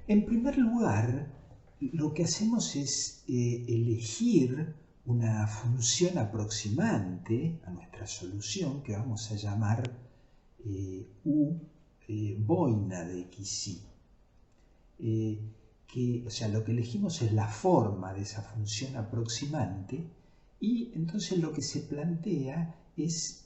En primer lugar, lo que hacemos es elegir una función aproximante a nuestra solución que vamos a llamar U boina de xy. O sea, lo que elegimos es la forma de esa función aproximante y entonces lo que se plantea es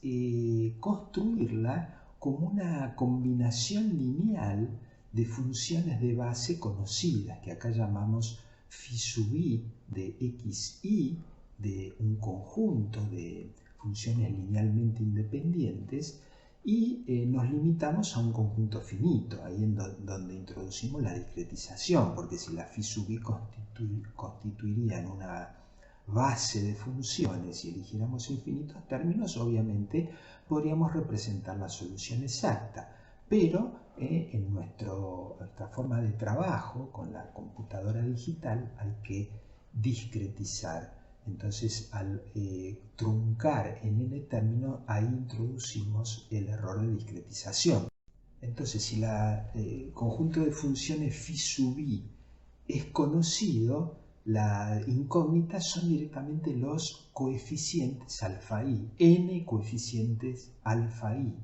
construirla como una combinación lineal de funciones de base conocidas, que acá llamamos phi sub i de xy, de un conjunto de funciones linealmente independientes, y nos limitamos a un conjunto finito, ahí en donde introducimos la discretización, porque si la phi sub i constituirían una base de funciones y eligiéramos infinitos términos, obviamente podríamos representar la solución exacta, pero en nuestra forma de trabajo con la computadora digital hay que discretizar. Entonces, al truncar en n término, ahí introducimos el error de discretización. Entonces, si el conjunto de funciones phi sub i es conocido, la incógnita son directamente los coeficientes alfa i, n coeficientes alfa i,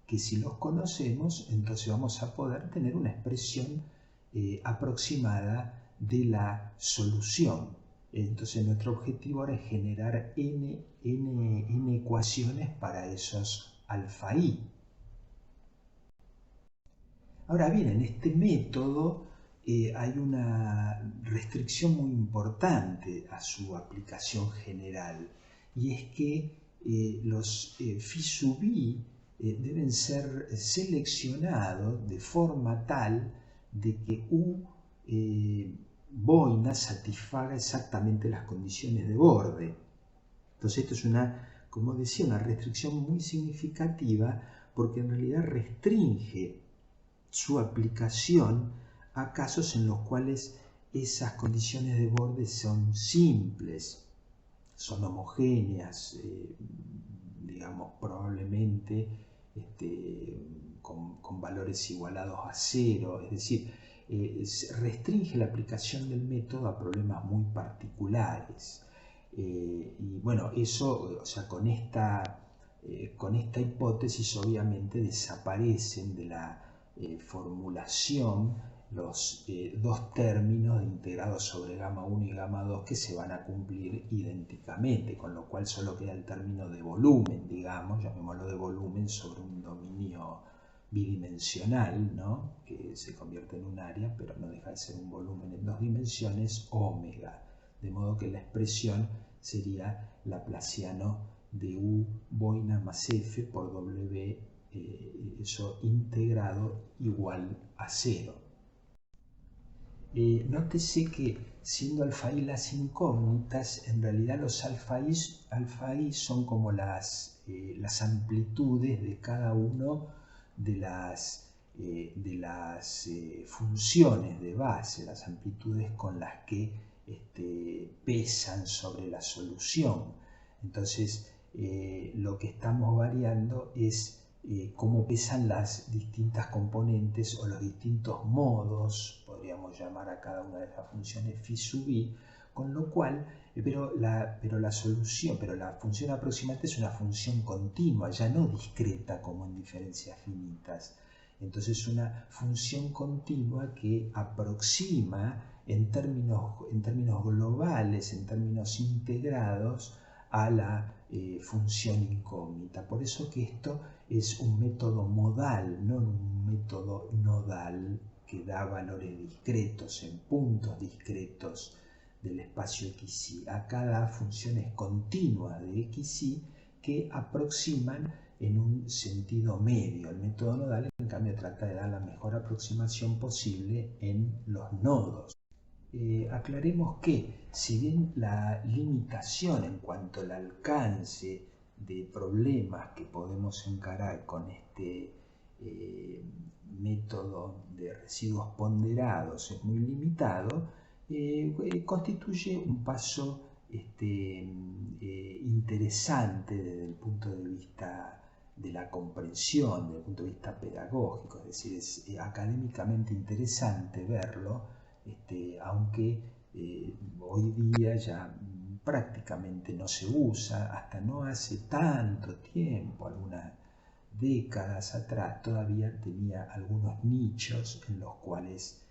que si los conocemos, entonces vamos a poder tener una expresión aproximada de la solución. Entonces nuestro objetivo ahora es generar n ecuaciones para esos alfa i. Ahora bien, en este método hay una restricción muy importante a su aplicación general, y es que los phi sub i deben ser seleccionados de forma tal de que U boina satisfaga exactamente las condiciones de borde. Entonces esto es como decía, una restricción muy significativa, porque en realidad restringe su aplicación a casos en los cuales esas condiciones de borde son simples, son homogéneas, digamos probablemente con valores igualados a cero, es decir, restringe la aplicación del método a problemas muy particulares. Y bueno, eso, o sea, con esta hipótesis obviamente desaparecen de la formulación los dos términos integrados sobre gamma 1 y gamma 2 que se van a cumplir idénticamente, con lo cual solo queda el término de volumen, digamos, llamémoslo de volumen sobre un dominio bidimensional, ¿no? Que se convierte en un área, pero no deja de ser un volumen en dos dimensiones, omega, de modo que la expresión sería laplaciano de U boina más F por W, eso integrado igual a 0. Nótese que siendo alfa i las incógnitas, en realidad los alfa i son como las amplitudes de cada uno de las funciones de base, las amplitudes con las que pesan sobre la solución. Entonces, lo que estamos variando es cómo pesan las distintas componentes o los distintos modos, podríamos llamar a cada una de estas funciones phi sub i, con lo cual, pero la función aproximante es una función continua, ya no discreta como en diferencias finitas. Entonces, una función continua que aproxima en términos globales, en términos integrados, a la función incógnita. Por eso que esto es un método modal, no un método nodal que da valores discretos en puntos discretos del espacio xy. Acá da funciones continuas de xy que aproximan en un sentido medio. El método nodal, en cambio, trata de dar la mejor aproximación posible en los nodos. Aclaremos que, si bien la limitación en cuanto al alcance de problemas que podemos encarar con este método de residuos ponderados es muy limitado, constituye un paso interesante desde el punto de vista de la comprensión desde el punto de vista pedagógico, es decir, es académicamente interesante verlo, aunque hoy día ya prácticamente no se usa, hasta no hace tanto tiempo, algunas décadas atrás, todavía tenía algunos nichos en los cuales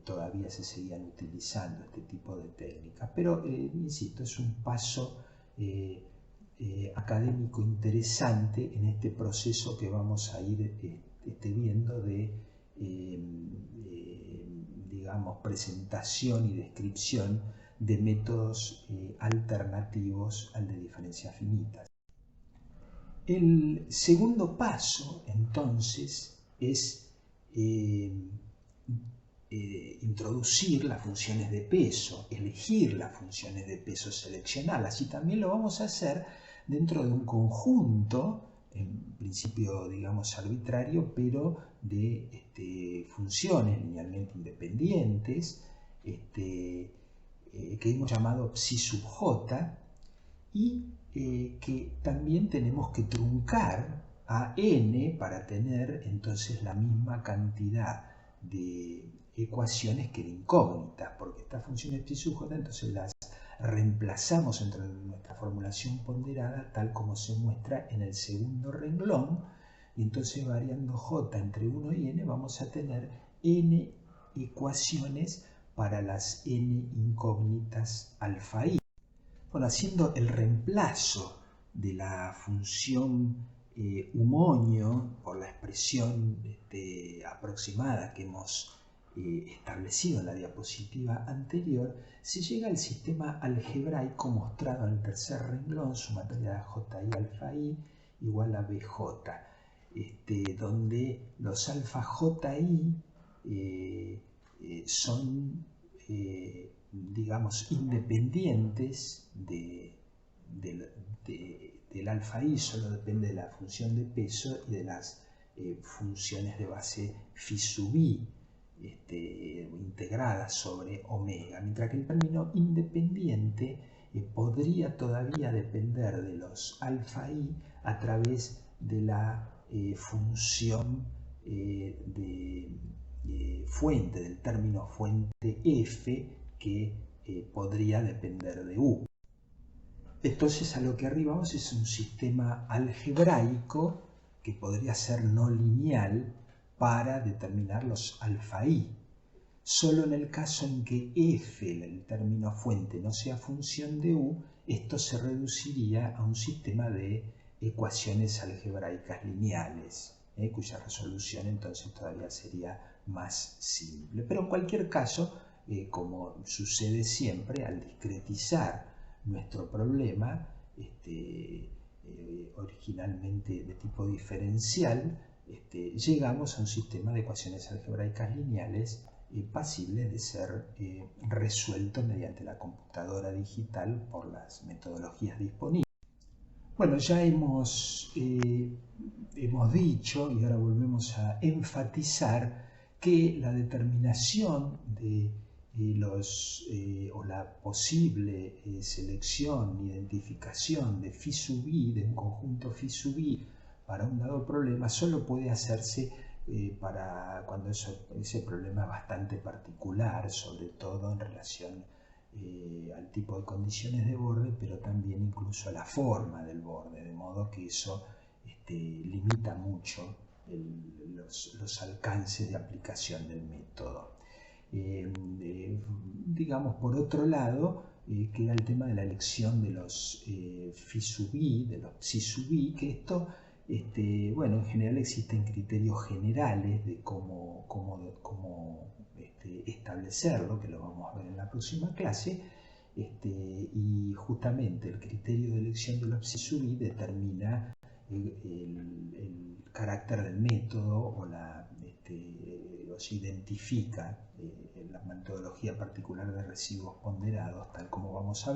todavía se seguían utilizando este tipo de técnicas. Pero, insisto, es un paso académico interesante en este proceso que vamos a ir viendo de, digamos, presentación y descripción de métodos alternativos al de diferencias finitas. El segundo paso, entonces, es introducir las funciones de peso, elegir las funciones de peso, seleccionarlas, y también lo vamos a hacer dentro de un conjunto, en principio digamos arbitrario, pero de funciones linealmente independientes, que hemos llamado psi sub j, y que también tenemos que truncar a n para tener entonces la misma cantidad de ecuaciones que de incógnitas, porque estas funciones psi sub j entonces las reemplazamos entre nuestra formulación ponderada tal como se muestra en el segundo renglón, y entonces variando j entre 1 y n vamos a tener n ecuaciones para las n incógnitas alfa i. Bueno, haciendo el reemplazo de la función humonio por la expresión aproximada que hemos establecido en la diapositiva anterior, se llega al sistema algebraico mostrado en el tercer renglón, sumatoria de ji alfa i igual a bj, donde los alfa ji son digamos, independientes del alfa i, solo depende de la función de peso y de las funciones de base phi sub i integradas sobre omega, mientras que el término independiente podría todavía depender de los alfa i a través de la función fuente, del término fuente f, que podría depender de u. Entonces a lo que arribamos es un sistema algebraico que podría ser no lineal para determinar los alfa i. Solo en el caso en que f, el término fuente, no sea función de u, esto se reduciría a un sistema de ecuaciones algebraicas lineales, cuya resolución entonces todavía sería más simple. Pero en cualquier caso, como sucede siempre, al discretizar nuestro problema, originalmente de tipo diferencial, llegamos a un sistema de ecuaciones algebraicas lineales pasible de ser resuelto mediante la computadora digital por las metodologías disponibles. Bueno, ya hemos dicho, y ahora volvemos a enfatizar, que la determinación de o la posible selección, identificación de phi sub i, de un conjunto phi sub i para un dado problema, solo puede hacerse para cuando ese problema es bastante particular, sobre todo en relación al tipo de condiciones de borde, pero también incluso a la forma del borde, de modo que eso limita mucho los alcances de aplicación del método. Digamos, por otro lado, queda el tema de la elección de los phi sub i, de los psi sub i, que esto, bueno, en general existen criterios generales de cómo establecerlo, que lo vamos a ver en la próxima clase, y justamente el criterio de elección de los psi sub i determina el carácter del método o los identifica la metodología particular de residuos ponderados, tal como vamos a ver.